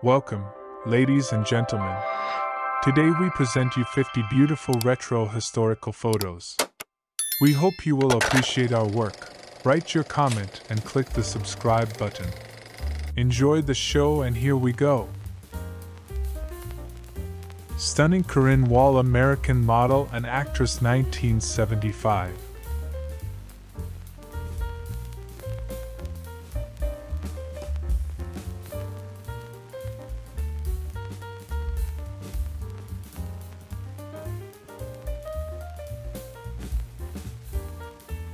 Welcome, ladies and gentlemen. Today we present you 50 beautiful retro historical photos. We hope you will appreciate our work. Write your comment and click the subscribe button. Enjoy the show and here we go. Stunning Corinne Wahl, American model and actress, 1975.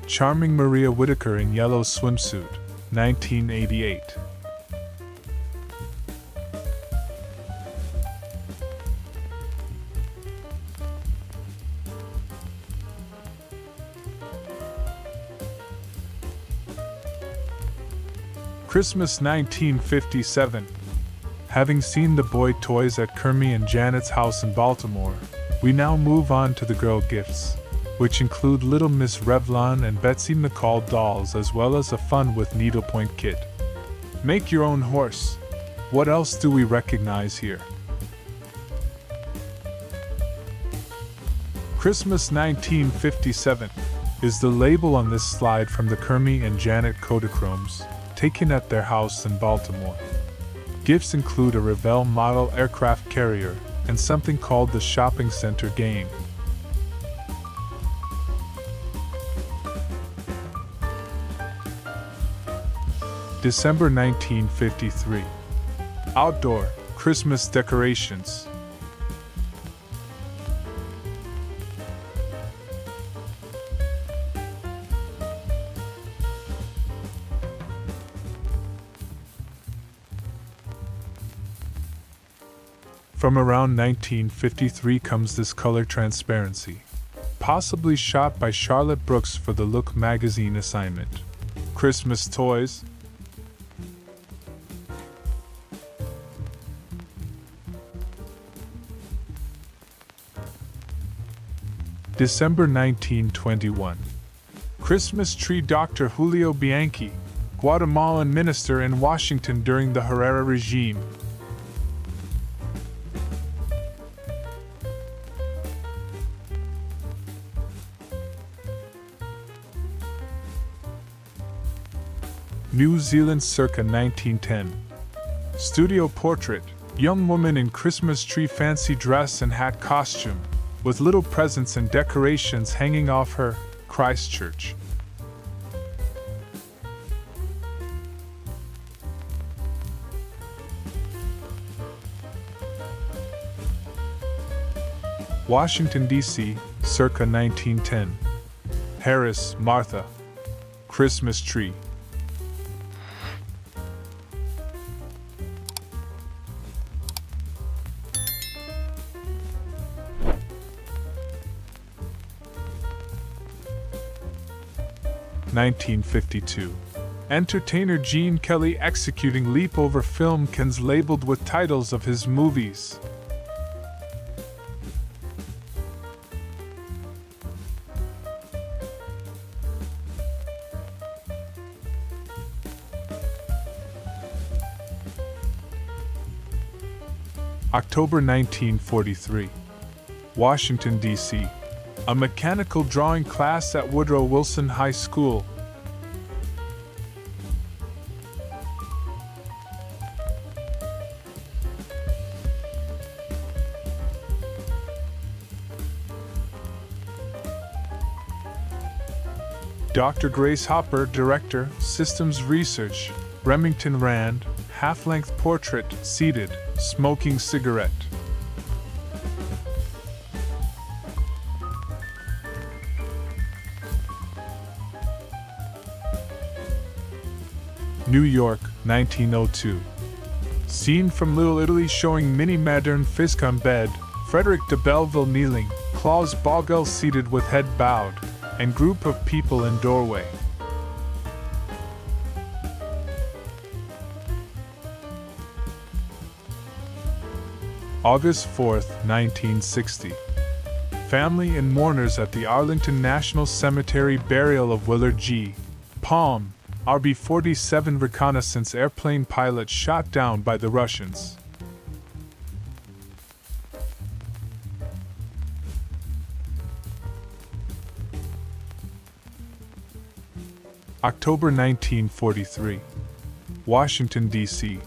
Charming Maria Whittaker in yellow swimsuit, 1988. Christmas 1957. Having seen the boy toys at Kermie and Janet's house in Baltimore, we now move on to the girl gifts, which include Little Miss Revlon and Betsy McCall dolls, as well as a fun with needlepoint kit. Make your own horse. What else do we recognize here? Christmas 1957 is the label on this slide from the Kermie and Janet Kodachromes, taken at their house in Baltimore. Gifts include a Revell model aircraft carrier and something called the shopping center game. December 1953. Outdoor Christmas decorations. From around 1953 comes this color transparency, possibly shot by Charlotte Brooks for the Look magazine assignment. Christmas toys. December 1921. Christmas tree. Dr. Julio Bianchi, Guatemalan minister in Washington during the Herrera regime. New Zealand circa 1910. Studio portrait. Young woman in Christmas tree fancy dress and hat costume, with little presents and decorations hanging off her. Christchurch. Washington, D.C., circa 1910. Harris, Martha. Christmas tree. (1952). Entertainer Gene Kelly executing leap over film cans labeled with titles of his movies. October 1943. Washington, D.C. A mechanical drawing class at Woodrow Wilson High School. Dr. Grace Hopper, Director, Systems Research, Remington Rand, half-length portrait, seated, smoking cigarette. New York, 1902. Scene from Little Italy showing Minnie Madern Fisk on bed, Frederick de Belleville kneeling, Claus Bogel seated with head bowed, and group of people in doorway. August 4th, 1960. Family and mourners at the Arlington National Cemetery burial of Willard G. Palm, RB-47 reconnaissance airplane pilot shot down by the Russians. October 1943. Washington, D.C.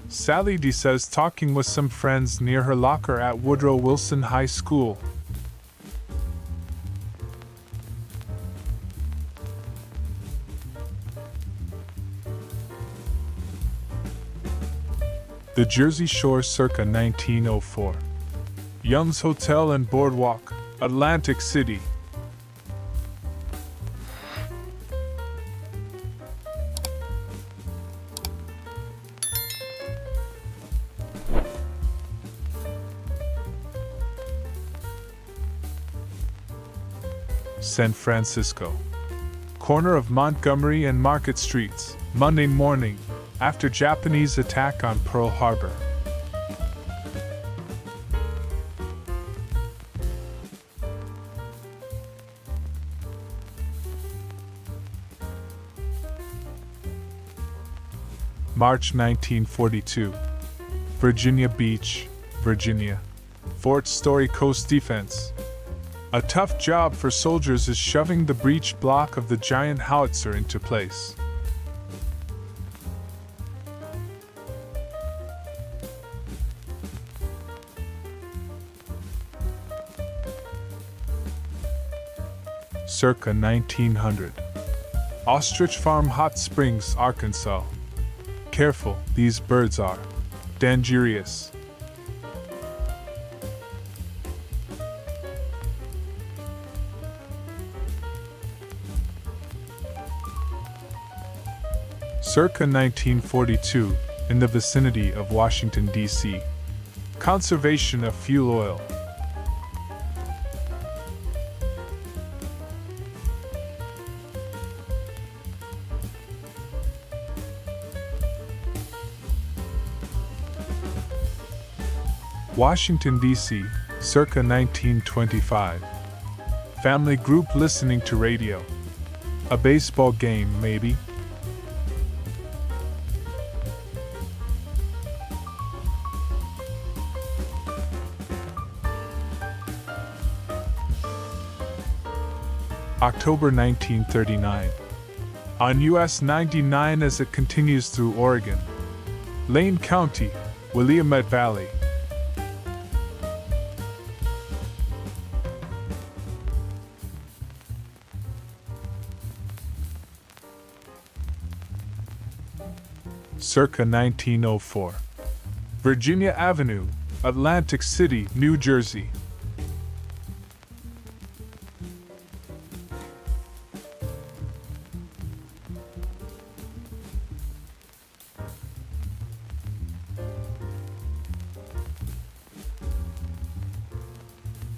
Sally D says talking with some friends near her locker at Woodrow Wilson High School. The Jersey Shore circa 1904. Young's Hotel and Boardwalk, Atlantic City. San Francisco. Corner of Montgomery and Market Streets, Monday morning, after Japanese attack on Pearl Harbor. March 1942. Virginia Beach, Virginia. Fort Story Coast Defense. A tough job for soldiers is shoving the breech block of the giant howitzer into place. Circa 1900. Ostrich Farm, Hot Springs, Arkansas. Careful, these birds are dangerous. Circa 1942, in the vicinity of Washington, D.C. Conservation of fuel oil. Washington, D.C., circa 1925. Family group listening to radio. A baseball game, maybe? October 1939. On US 99 as it continues through Oregon. Lane County, Willamette Valley. Circa 1904. Virginia Avenue, Atlantic City, New Jersey.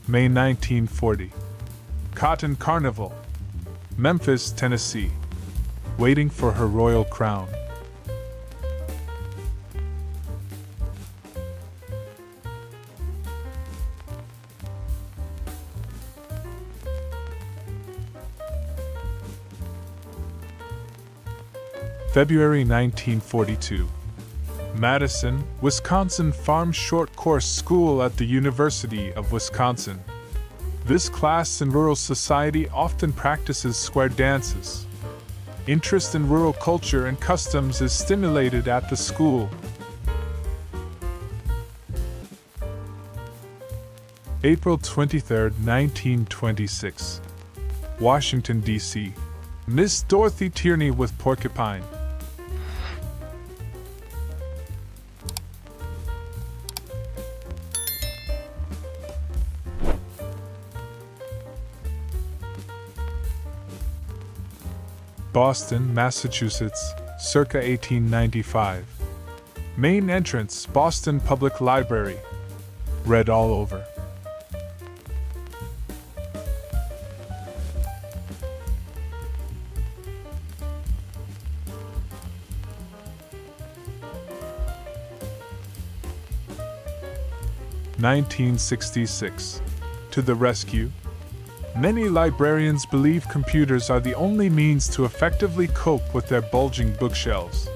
May 1940. Cotton Carnival, Memphis, Tennessee. Waiting for her royal crown. February 1942. Madison, Wisconsin Farm Short Course School at the University of Wisconsin. This class in rural society often practices square dances. Interest in rural culture and customs is stimulated at the school. April 23, 1926. Washington, D.C. Miss Dorothy Tierney with Porcupine. Boston, Massachusetts, circa 1895. Main entrance, Boston Public Library. Read all over. (1966) To the rescue. Many librarians believe computers are the only means to effectively cope with their bulging bookshelves.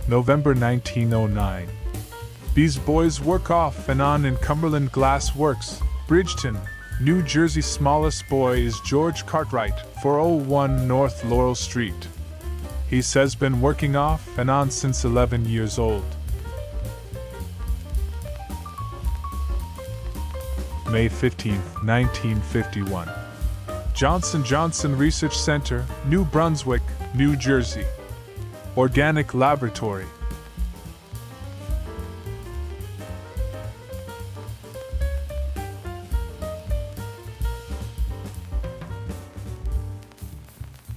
November 1909. These boys work off and on in Cumberland Glass Works, Bridgeton, New Jersey. Smallest boy is George Cartwright, 401 North Laurel Street. He says been working off and on since 11 years old. May 15, 1951. Johnson & Johnson Research Center, New Brunswick, New Jersey. Organic Laboratory.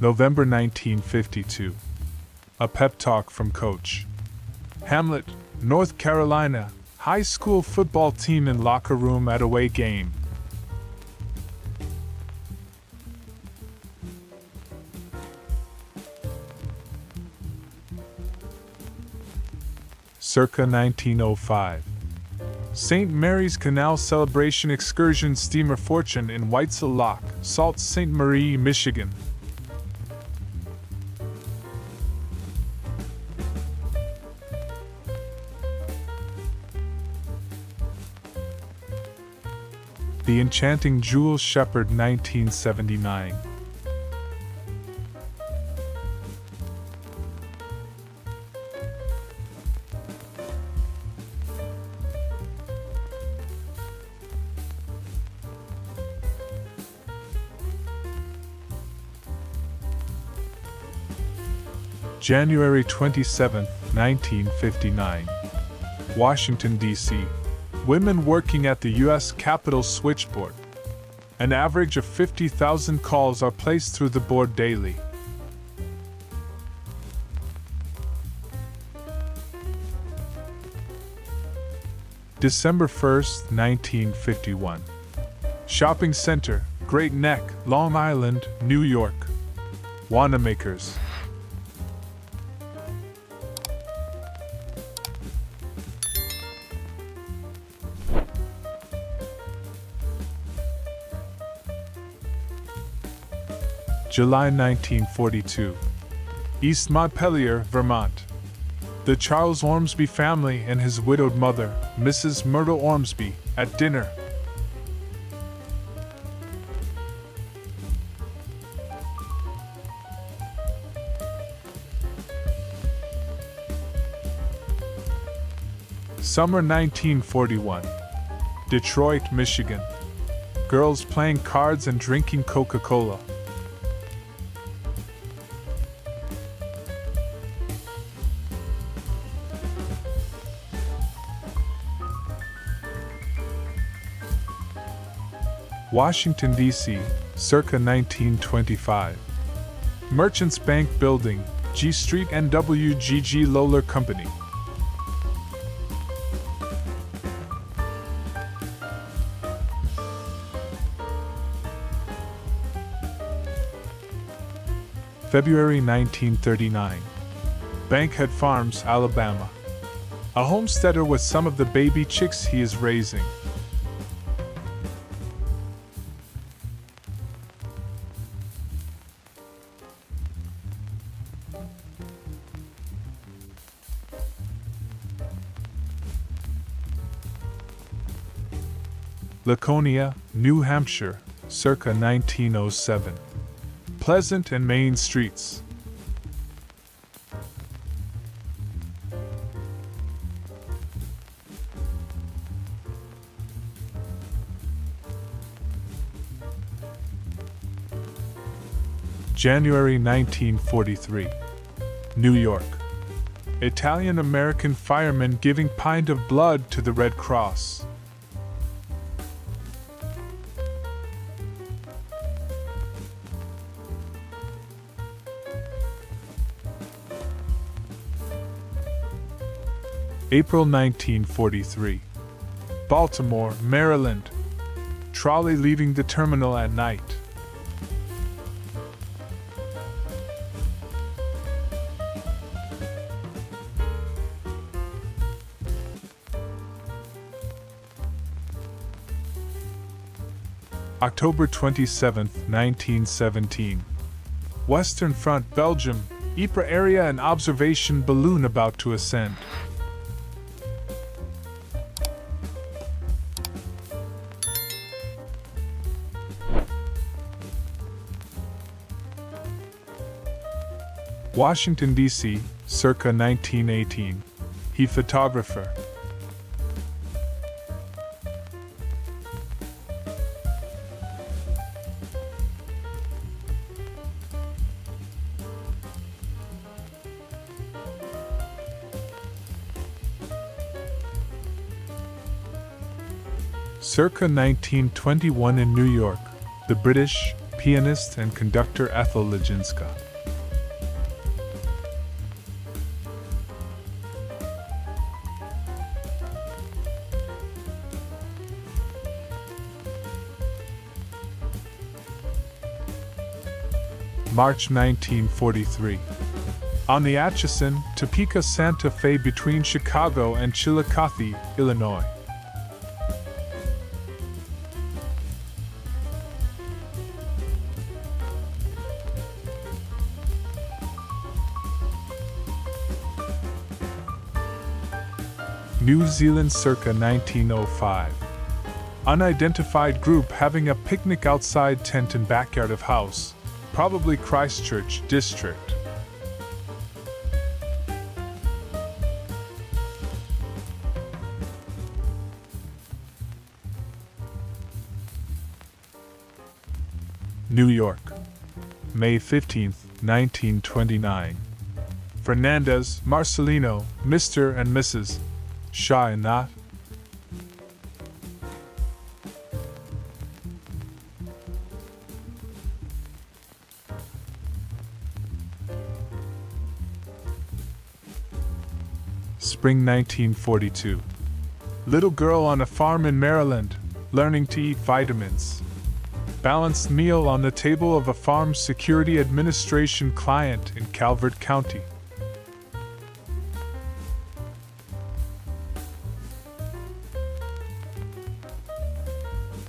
November 1952. A pep talk from Coach. Hamlet, North Carolina, high school football team in locker room at away game. Circa 1905. St. Mary's Canal Celebration Excursion Steamer Fortune in Whitesell Lock, Sault Ste. Marie, Michigan. The Enchanting Jules Shepherd, 1979. January 27, 1959. Washington, D.C. Women working at the U.S. Capitol switchboard. An average of 50,000 calls are placed through the board daily. December 1st, 1951. Shopping Center, Great Neck, Long Island, New York. Wanamakers. July 1942. East Montpelier, Vermont. The Charles Ormsby family and his widowed mother, Mrs. Myrtle Ormsby, at dinner. Summer 1941. Detroit, Michigan. Girls playing cards and drinking Coca-Cola. Washington, D.C., circa 1925. Merchants Bank Building, G Street, NWGG Lowler Company. February 1939. Bankhead Farms, Alabama. A homesteader with some of the baby chicks he is raising. Laconia, New Hampshire, circa 1907. Pleasant and Main Streets. January 1943. New York. Italian-American firemen giving pint of blood to the Red Cross. April 1943. Baltimore, Maryland. Trolley leaving the terminal at night. October 27, 1917. Western Front, Belgium. Ypres area, an observation balloon about to ascend. Washington, D.C., circa 1918. H&E Photographer. Circa 1921 in New York, the British pianist and conductor Ethel Legінська. March 1943. On the Atchison, Topeka Santa Fe between Chicago and Chillicothe, Illinois. New Zealand circa 1905. Unidentified group having a picnic outside tent and backyard of house, probably Christchurch district. New York, May 15, 1929. Fernandez, Marcelino, Mr. and Mrs. Shaw and that. Spring 1942. Little girl on a farm in Maryland, learning to eat vitamins. Balanced meal on the table of a Farm Security Administration client in Calvert County.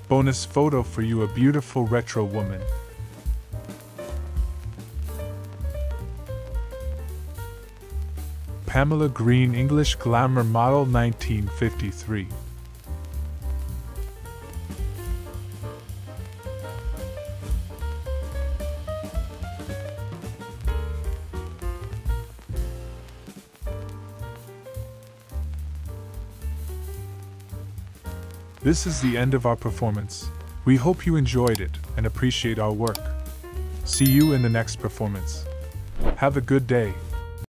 Bonus photo for you, a beautiful retro woman. Pamela Green, English glamour model, 1953. This is the end of our performance. We hope you enjoyed it and appreciate our work. See you in the next performance. Have a good day.